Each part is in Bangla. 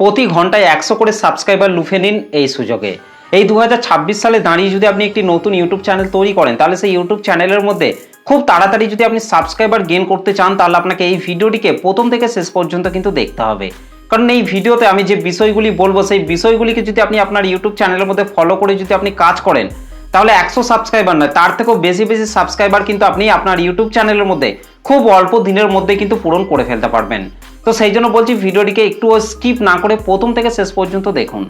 প্রতি ঘন্টায় 100 করে সাবস্ক্রাইবার লুফে নিন এই সুযোগে। এই 2026 সালে দাঁড়িয়ে যদি আপনি একটি নতুন ইউটিউব চ্যানেল তৈরি করেন, তাহলে সেই ইউটিউব চ্যানেলের মধ্যে খুব তাড়াতাড়ি যদি আপনি সাবস্ক্রাইবার গেইন করতে চান, তাহলে আপনাকে এই ভিডিওটিকে প্রথম থেকে শেষ পর্যন্ত কিন্তু দেখতে হবে। কারণ এই ভিডিওতে আমি যে বিষয়গুলি বলবো, সেই বিষয়গুলিকে যদি আপনি আপনার ইউটিউব চ্যানেলের মধ্যে ফলো করে যদি আপনি কাজ করেন, তাহলে 100 সাবস্ক্রাইবার নয়, তার থেকেও বেশি সাবস্ক্রাইবার কিন্তু আপনি আপনার ইউটিউব চ্যানেলের মধ্যে খুব অল্প দিনের মধ্যে কিন্তু পূরণ করে ফেলতে পারবেন। তো সেই জন্য বলছি, ভিডিওটিকে একটু স্কিপ না করে প্রথম থেকে শেষ পর্যন্ত দেখুন।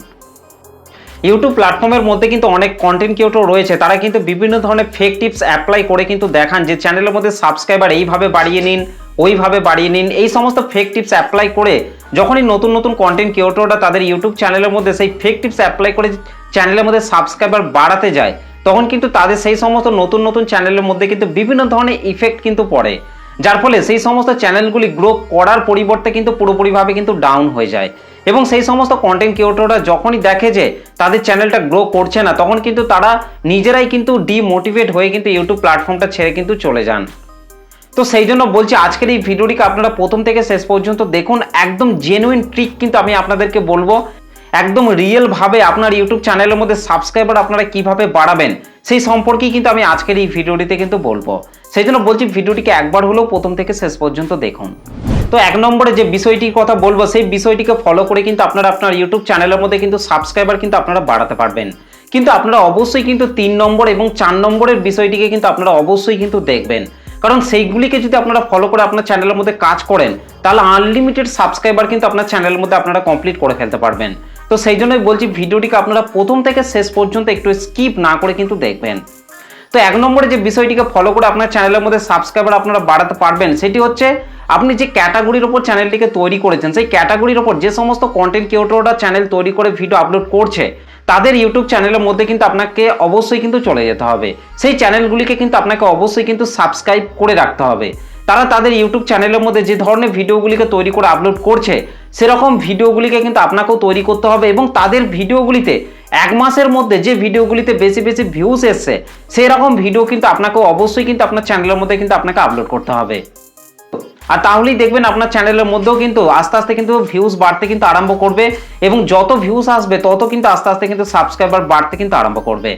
ইউটিউব প্ল্যাটফর্মের মধ্যে কিন্তু অনেক কন্টেন্ট ক্রিয়েটর রয়েছে, তারা কিন্তু বিভিন্ন ধরনের ফেক টিপস অ্যাপ্লাই করে কিন্তু দেখান যে চ্যানেলের মধ্যে সাবস্ক্রাইবার এইভাবে বাড়িয়ে নিন, ওইভাবে বাড়িয়ে নিন। এই সমস্ত ফেক টিপস অ্যাপ্লাই করে যখনই নতুন নতুন কন্টেন্ট ক্রিয়েটররা তাদের ইউটিউব চ্যানেলের মধ্যে সেই ফেক টিপস অ্যাপ্লাই করে চ্যানেলের মধ্যে সাবস্ক্রাইবার বাড়াতে যায়, তখন কিন্তু তাদের সেই সমস্ত নতুন নতুন চ্যানেলের মধ্যে কিন্তু বিভিন্ন ধরনের ইফেক্ট কিন্তু পড়ে, যার ফলে সেই সমস্ত চ্যানেলগুলি গ্রো করার পরিবর্তে কিন্তু পুরোপুরিভাবে কিন্তু ডাউন হয়ে যায়। এবং সেই সমস্ত কন্টেন্ট ক্রিয়েটররা যখনই দেখে যে তাদের চ্যানেলটা গ্রো করছে না, তখন কিন্তু তারা নিজেরাই কিন্তু ডিমোটিভেট হয়ে কিন্তু ইউটিউব প্ল্যাটফর্মটা ছেড়ে কিন্তু চলে যান। তো সেই জন্য বলছি, আজকের এই ভিডিওটিকে আপনারা প্রথম থেকে শেষ পর্যন্ত দেখুন। একদম জেনুইন ট্রিক কিন্তু আমি আপনাদেরকে বলবো, একদম রিয়েল ভাবে আপনার ইউটিউব চ্যানেলের মধ্যে সাবস্ক্রাইবার আপনারা কিভাবে বাড়াবেন সেই সম্পর্কেই কিন্তু আমি আজকের এই ভিডিওটিতে কিন্তু বলবো। সেই জন্য বলছি, ভিডিওটিকে একবার হলেও প্রথম থেকে শেষ পর্যন্ত দেখুন। তো এক নম্বরে যে বিষয়টির কথা বলবো, সেই বিষয়টিকে ফলো করে কিন্তু আপনারা আপনার ইউটিউব চ্যানেলের মধ্যে কিন্তু সাবস্ক্রাইবার কিন্তু আপনারা বাড়াতে পারবেন। কিন্তু আপনারা অবশ্যই কিন্তু 3 নম্বর এবং 4 নম্বরের বিষয়টিকে কিন্তু আপনারা অবশ্যই কিন্তু দেখবেন, কারণ সেইগুলিকে যদি আপনারা ফলো করে আপনার চ্যানেলের মধ্যে কাজ করেন, তাহলে আনলিমিটেড সাবস্ক্রাইবার কিন্তু আপনার চ্যানেলের মধ্যে আপনারা কমপ্লিট করে ফেলতে পারবেন। তো সেই জন্যই বলছি, ভিডিওটিকে আপনারা প্রথম থেকে শেষ পর্যন্ত একটু স্কিপ না করে কিন্তু দেখবেন। তো এক নম্বরে যে বিষয়টিকে ফলো করে আপনার চ্যানেলের মধ্যে সাবস্ক্রাইবার আপনারা বাড়াতে পারবেন, সেটি হচ্ছে আপনি যে ক্যাটাগরির ওপর চ্যানেলটিকে তৈরি করেছেন, সেই ক্যাটাগরির ওপর যে সমস্ত কন্টেন্ট ক্রিয়েটররা চ্যানেল তৈরি করে ভিডিও আপলোড করছে, তাদের ইউটিউব চ্যানেলের মধ্যে কিন্তু আপনাকে অবশ্যই কিন্তু চলে যেতে হবে। সেই চ্যানেলগুলিকে কিন্তু আপনাকে অবশ্যই কিন্তু সাবস্ক্রাইব করে রাখতে হবে। তারা তাদের ইউটিউব চ্যানেলের মধ্যে যে ধরনের ভিডিওগুলিকে তৈরি করে আপলোড করছে, সেরকম ভিডিওগুলিকে কিন্তু আপনাকেও তৈরি করতে হবে। এবং তাদের ভিডিওগুলিতে 1 মাসের মধ্যে যে ভিডিওগুলিতে বেশি ভিউজ এসছে, সেই রকম ভিডিও কিন্তু আপনাকেও অবশ্যই কিন্তু আপনার চ্যানেলের মধ্যে কিন্তু আপনাকে আপলোড করতে হবে। আর তাহলেই দেখবেন আপনার চ্যানেলের মধ্যেও কিন্তু আস্তে আস্তে কিন্তু ভিউজ বাড়তে কিন্তু আরম্ভ করবে। এবং যত ভিউজ আসবে তত কিন্তু আস্তে আস্তে কিন্তু সাবস্ক্রাইবার বাড়তে কিন্তু আরম্ভ করবে।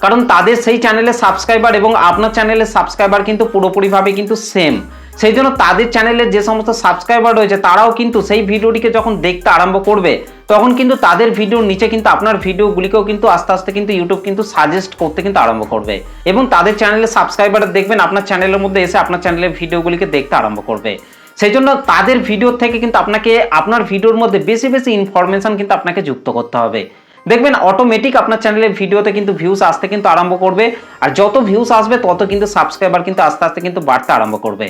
কারণ তাদের সেই চ্যানেলের সাবস্ক্রাইবার এবং আপনার চ্যানেলের সাবস্ক্রাইবার কিন্তু পুরোপুরিভাবে কিন্তু সেম। সেই জন্য তাদের চ্যানেলের যে সমস্ত সাবস্ক্রাইবার রয়েছে, তারাও কিন্তু সেই ভিডিওটিকে যখন দেখতে আরম্ভ করবে, তখন কিন্তু তাদের ভিডিওর নিচে কিন্তু আপনার ভিডিওগুলিকেও কিন্তু আস্তে আস্তে কিন্তু ইউটিউব কিন্তু সাজেস্ট করতে কিন্তু আরম্ভ করবে। এবং তাদের চ্যানেলের সাবস্ক্রাইবার দেখবেন আপনার চ্যানেলের মধ্যে এসে আপনার চ্যানেলের ভিডিওগুলিকে দেখতে আরম্ভ করবে। সেই জন্য তাদের ভিডিও থেকে কিন্তু আপনাকে আপনার ভিডিওর মধ্যে বেশি ইনফরমেশন কিন্তু আপনাকে যুক্ত করতে হবে। দেখবেন অটোমেটিক আপনার চ্যানেলের ভিডিওতে কিন্তু ভিউজ আসতে কিন্তু আরম্ভ করবে। আর যত ভিউজ আসবে তত কিন্তু সাবস্ক্রাইবার কিন্তু আস্তে আস্তে কিন্তু বাড়তে আরম্ভ করবে।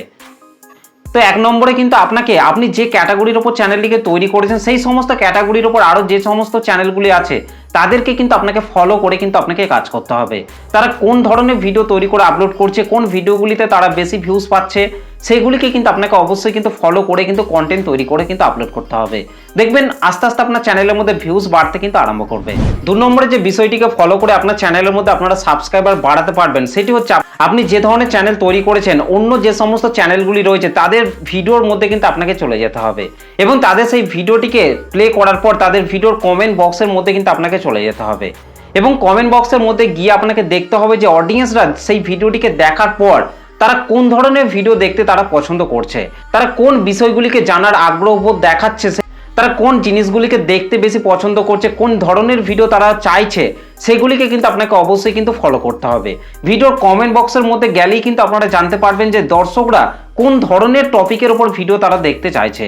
তো এক নম্বরে কিন্তু আপনাকে, আপনি যে ক্যাটাগরির ওপর চ্যানেলটিকে তৈরি করেছেন, সেই সমস্ত ক্যাটাগরির ওপর আরও যে সমস্ত চ্যানেলগুলি আছে, তাদেরকে কিন্তু আপনাকে ফলো করে কিন্তু আপনাকে কাজ করতে হবে। তারা কোন ধরনের ভিডিও তৈরি করে আপলোড করছে, কোন ভিডিওগুলিতে তারা বেশি ভিউজ পাচ্ছে, সেগুলিকে কিন্তু আপনাকে অবশ্যই কিন্তু ফলো করে কিন্তু কন্টেন্ট তৈরি করে কিন্তু আপলোড করতে হবে। দেখবেন আস্তে আস্তে আপনার চ্যানেলের মধ্যে ভিউজ বাড়তে কিন্তু আরম্ভ করবে। 2 নম্বরে যে বিষয়টিকে ফলো করে আপনার চ্যানেলের মধ্যে আপনারা সাবস্ক্রাইবার বাড়াতে পারবেন, সেটি হচ্ছে আপনি যে ধরনের চ্যানেল তৈরি করেছেন, অন্য যে সমস্ত চ্যানেলগুলি রয়েছে তাদের ভিডিওর মধ্যে কিন্তু আপনাকে চলে যেতে হবে। এবং তাদের সেই ভিডিওটিকে প্লে করার পর তাদের ভিডিওর কমেন্ট বক্সের মধ্যে কিন্তু আপনাকে চলে যেতে হবে। এবং কমেন্ট বক্সের মধ্যে গিয়ে আপনাকে দেখতে হবে যে অডিয়েন্সরা সেই ভিডিওটিকে দেখার পর তারা কোন ধরনের ভিডিও দেখতে তারা পছন্দ করছে, তারা কোন বিষয়গুলিকে জানার আগ্রহ বোধ দেখাচ্ছে, তারা কোন জিনিসগুলিকে দেখতে বেশি পছন্দ করছে, কোন ধরনের ভিডিও তারা চাইছে, সেগুলিকে কিন্তু আপনাকে অবশ্যই কিন্তু ফলো করতে হবে। ভিডিওর কমেন্ট বক্সের মধ্যে গেলেই কিন্তু আপনারা জানতে পারবেন যে দর্শকরা কোন ধরনের টপিকের উপর ভিডিও তারা দেখতে চাইছে।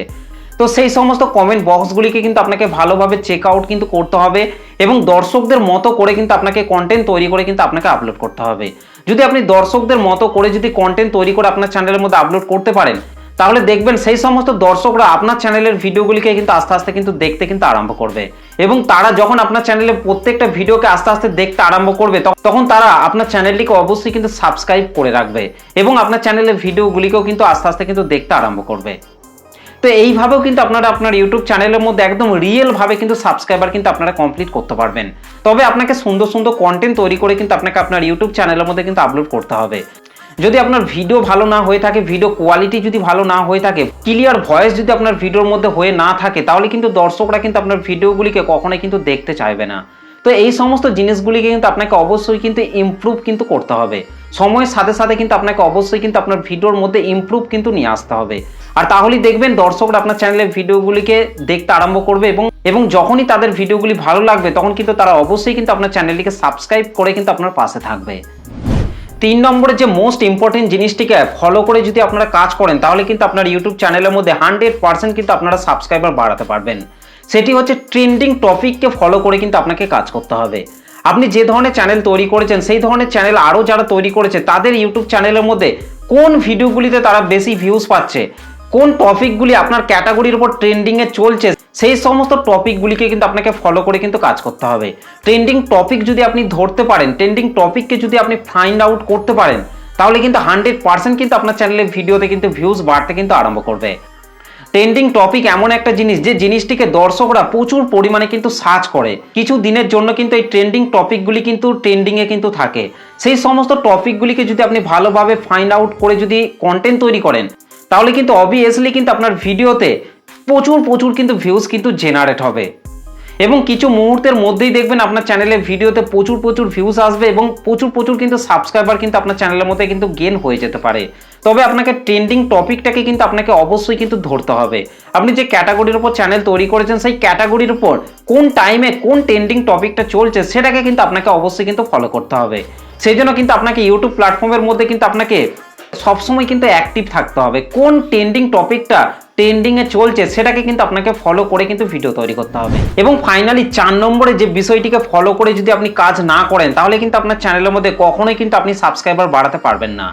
তো সেই সমস্ত কমেন্ট বক্সগুলিকে কিন্তু আপনাকে ভালোভাবে চেক আউট কিন্তু করতে হবে এবং দর্শকদের মতো করে কিন্তু আপনাকে কন্টেন্ট তৈরি করে কিন্তু আপনাকে আপলোড করতে হবে। যদি আপনি দর্শকদের মতো করে যদি কন্টেন্ট তৈরি করে আপনার চ্যানেলের মধ্যে আপলোড করতে পারেন, তাহলে দেখবেন সেই সমস্ত দর্শকরা আপনার চ্যানেলের ভিডিওগুলিকে কিন্তু আস্তে আস্তে কিন্তু দেখতে কিন্তু আরম্ভ করবে। এবং তারা যখন আপনার চ্যানেলের প্রত্যেকটা ভিডিওকে আস্তে আস্তে দেখতে আরম্ভ করবে, তখন তারা আপনার চ্যানেলটিকে অবশ্যই কিন্তু সাবস্ক্রাইব করে রাখবে এবং আপনার চ্যানেলের ভিডিওগুলিকেও কিন্তু আস্তে আস্তে কিন্তু দেখতে আরম্ভ করবে। তো এইভাবেও কিন্তু আপনারা আপনার ইউটিউব চ্যানেলের মধ্যে একদম রিয়েল ভাবে কিন্তু সাবস্ক্রাইবার কিন্তু আপনারা কমপ্লিট করতে পারবেন। তবে আপনাকে সুন্দর সুন্দর কন্টেন্ট তৈরি করে কিন্তু আপনাকে আপনার ইউটিউব চ্যানেলের মধ্যে কিন্তু আপলোড করতে হবে। যদি আপনার ভিডিও ভালো না হয়ে থাকে, ভিডিও কোয়ালিটি যদি ভালো না হয়ে থাকে, ক্লিয়ার ভয়েস যদি আপনার ভিডিওর মধ্যে হয়ে না থাকে, তাহলে কিন্তু দর্শকরা কিন্তু আপনার ভিডিওগুলিকে কখনোই কিন্তু দেখতে চাইবে না। তো এই সমস্ত জিনিসগুলিকে কিন্তু আপনাকে অবশ্যই কিন্তু ইমপ্রুভ কিন্তু করতে হবে। সময়ের সাথে সাথে কিন্তু আপনাকে অবশ্যই কিন্তু আপনার ভিডিওর মধ্যে ইমপ্রুভ কিন্তু নিয়ে আসতে হবে। আর তাহলেই দেখবেন দর্শকরা আপনার চ্যানেলের ভিডিওগুলিকে দেখতে আরম্ভ করবে এবং যখনই তাদের ভিডিওগুলি ভালো লাগবে তখন কিন্তু তারা অবশ্যই কিন্তু আপনার চ্যানেলটিকে সাবস্ক্রাইব করে কিন্তু আপনার পাশে থাকবে। 3 নম্বরে যে মোস্ট ইম্পর্টেন্ট জিনিসটিকে ফলো করে যদি আপনারা কাজ করেন, তাহলে কিন্তু আপনার ইউটিউব চ্যানেলের মধ্যে 100% কিন্তু আপনারা সাবস্ক্রাইবার বাড়াতে পারবেন। সেটি হচ্ছে ট্রেন্ডিং টপিককে ফলো করে কিন্তু আপনাকে কাজ করতে হবে। আপনি যে ধরনের চ্যানেল তৈরি করেছেন, সেই ধরনের চ্যানেল আরও যারা তৈরি করেছে তাদের ইউটিউব চ্যানেলের মধ্যে কোন ভিডিওগুলিতে তারা বেশি ভিউজ পাচ্ছে, কোন টপিকগুলি আপনার ক্যাটাগরির উপর ট্রেন্ডিংয়ে চলছে, সেই সমস্ত টপিকগুলিকে কিন্তু আপনাকে ফলো করে কিন্তু কাজ করতে হবে। ট্রেন্ডিং টপিক যদি আপনি ধরতে পারেন, ট্রেন্ডিং টপিককে যদি আপনি ফাইন্ড আউট করতে পারেন, তাহলে কিন্তু 100% কিন্তু আপনার চ্যানেলের ভিডিওতে কিন্তু ভিউজ বাড়তে কিন্তু আরম্ভ করবে। ট্রেন্ডিং টপিক এমন একটা জিনিস যে জিনিসটিকে দর্শকরা প্রচুর পরিমাণে কিন্তু সার্চ করে। কিছু দিনের জন্য কিন্তু এই ট্রেন্ডিং টপিকগুলি কিন্তু ট্রেন্ডিংয়ে কিন্তু থাকে। সেই সমস্ত টপিকগুলিকে যদি আপনি ভালোভাবে ফাইন্ড আউট করে যদি কন্টেন্ট তৈরি করেন, তাহলে কিন্তু অবভিয়াসলি কিন্তু আপনার ভিডিওতে প্রচুর কিন্তু ভিউজ কিন্তু জেনারেট হবে এবং কিছু মুহূর্তের মধ্যেই দেখবেন আপনার চ্যানেলের ভিডিওতে প্রচুর ভিউজ আসবে এবং প্রচুর কিন্তু সাবস্ক্রাইবার কিন্তু আপনার চ্যানেলের মধ্যে কিন্তু গেন হয়ে যেতে পারে। তবে আপনাকে ট্রেন্ডিং টপিকটাকে কিন্তু আপনাকে অবশ্যই কিন্তু ধরতে হবে। আপনি যে ক্যাটাগরির উপর চ্যানেল তৈরি করেছেন, সেই ক্যাটাগরির উপর কোন টাইমে কোন ট্রেন্ডিং টপিকটা চলছে সেটাকে কিন্তু আপনাকে অবশ্যই কিন্তু ফলো করতে হবে। সেই জন্য কিন্তু আপনাকে ইউটিউব প্ল্যাটফর্মের মধ্যে কিন্তু আপনাকে সবসময় কিন্তু অ্যাক্টিভ থাকতে হবে। কোন ট্রেন্ডিং টপিকটা ট্রেন্ডিংয়ে চলছে সেটাকে কিন্তু আপনাকে ফলো করে কিন্তু ভিডিও তৈরি করতে হবে। এবং ফাইনালি 4 নম্বরে যে বিষয়টিকে ফলো করে যদি আপনি কাজ না করেন, তাহলে কিন্তু আপনার চ্যানেলের মধ্যে কখনোই কিন্তু আপনি সাবস্ক্রাইবার বাড়াতে পারবেন না।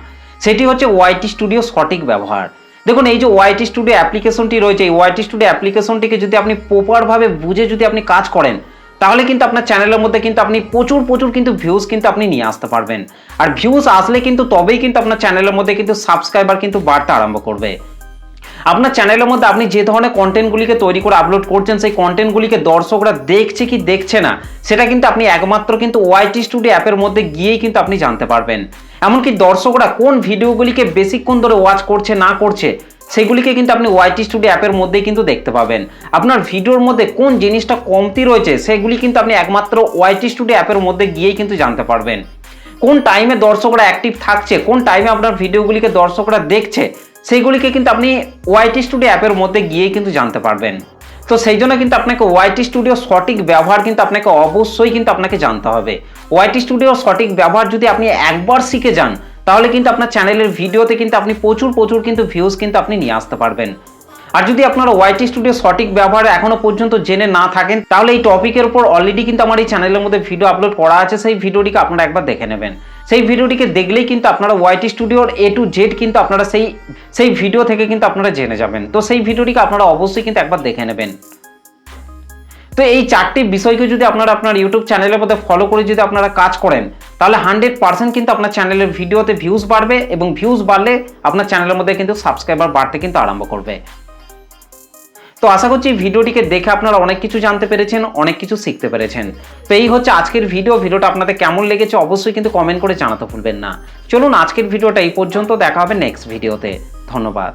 সেটি হচ্ছে ওয়াইটি স্টুডিও সঠিক ব্যবহার। দেখুন, এই যে ওয়াইটি স্টুডিও অ্যাপ্লিকেশনটি রয়েছে, এই ওয়াইটি স্টুডিও অ্যাপ্লিকেশনটিকে যদি আপনি প্রপারভাবে বুঝে যদি আপনি কাজ করেন, তাহলে কিন্তু আপনার চ্যানেলের মধ্যে কিন্তু আপনি প্রচুর কিন্তু ভিউজ কিন্তু আপনি নিয়ে আসতে পারবেন। আর ভিউজ আসলে কিন্তু তবেই কিন্তু আপনার চ্যানেলের মধ্যে কিন্তু সাবস্ক্রাইবার কিন্তু বাড়তে আরম্ভ করবে। আপনার চ্যানেলের মধ্যে আপনি যে ধরনের কন্টেন্টগুলিকে তৈরি করে আপলোড করছেন, সেই কন্টেন্টগুলিকে দর্শকরা দেখছে কি দেখছে না, সেটা কিন্তু আপনি একমাত্র কিন্তু ওয়াইটি স্টুডিও অ্যাপের মধ্যে গিয়েই কিন্তু আপনি জানতে পারবেন। এমনকি দর্শকরা কোন ভিডিওগুলিকে বেশিক্ষণ ধরে ওয়াচ করছে না করছে, সেগুলিকে কিন্তু আপনি ওয়াইটি স্টুডিও অ্যাপের মধ্যেই কিন্তু দেখতে পাবেন। আপনার ভিডিওর মধ্যে কোন জিনিসটা কমতি রয়েছে, সেগুলি কিন্তু আপনি একমাত্র ওয়াইটি স্টুডিও অ্যাপের মধ্যে গিয়েই কিন্তু জানতে পারবেন। কোন টাইমে দর্শকরা অ্যাক্টিভ থাকছে, কোন টাইমে আপনার ভিডিওগুলিকে দর্শকরা দেখছে, সেইগুলিকে কিন্তু আপনি ওয়াইটি স্টুডিও অ্যাপের মধ্যে গিয়েই কিন্তু জানতে পারবেন। তো সেই জন্য কিন্তু আপনাকে ওয়াইটি স্টুডিও সঠিক ব্যবহার কিন্তু আপনাকে অবশ্যই কিন্তু আপনাকে জানতে হবে। ওয়াইটি স্টুডিও সঠিক ব্যবহার যদি আপনি একবার শিখে যান, তাহলে কিন্তু আপনার চ্যানেলের ভিডিওতে কিন্তু আপনি প্রচুর কিন্তু ভিউজ কিন্তু আপনি নিয়ে আসতে পারবেন। আর যদি আপনারা ওয়াইটি স্টুডিও সঠিক ব্যবহার এখনো পর্যন্ত জেনে না থাকেন, তাহলে এই টপিকের উপর অলরেডি কিন্তু আমার এই চ্যানেলের মধ্যে ভিডিও আপলোড করা আছে, সেই ভিডিওটিকে আপনারা একবার দেখে নেবেন। সেই ভিডিওটিকে দেখলেই কিন্তু আপনারা ওয়াইটি স্টুডিওর A to Z কিন্তু আপনারা সেই ভিডিও থেকে কিন্তু আপনারা জেনে যাবেন। তো সেই ভিডিওটিকে আপনারা অবশ্যই কিন্তু একবার দেখে নেবেন। তো এই 4টি বিষয়কে যদি আপনারা আপনার ইউটিউব চ্যানেলের মধ্যে ফলো করে যদি আপনারা কাজ করেন, তাহলে 100% কিন্তু আপনার চ্যানেলের ভিডিওতে ভিউজ বাড়বে এবং ভিউজ বাড়লে আপনার চ্যানেলের মধ্যে কিন্তু সাবস্ক্রাইবার বাড়তে কিন্তু আরম্ভ করবে। তো আশা করছি ভিডিওটিকে দেখে আপনারা অনেক কিছু জানতে পেরেছেন, অনেক কিছু শিখতে পেরেছেন। তো এই হচ্ছে আজকের ভিডিওটা আপনাদের কেমন লেগেছে অবশ্যই কিন্তু কমেন্ট করে জানাতে ভুলবেন না। চলুন আজকের ভিডিওটা এই পর্যন্ত, দেখা হবে নেক্সট ভিডিওতে। ধন্যবাদ।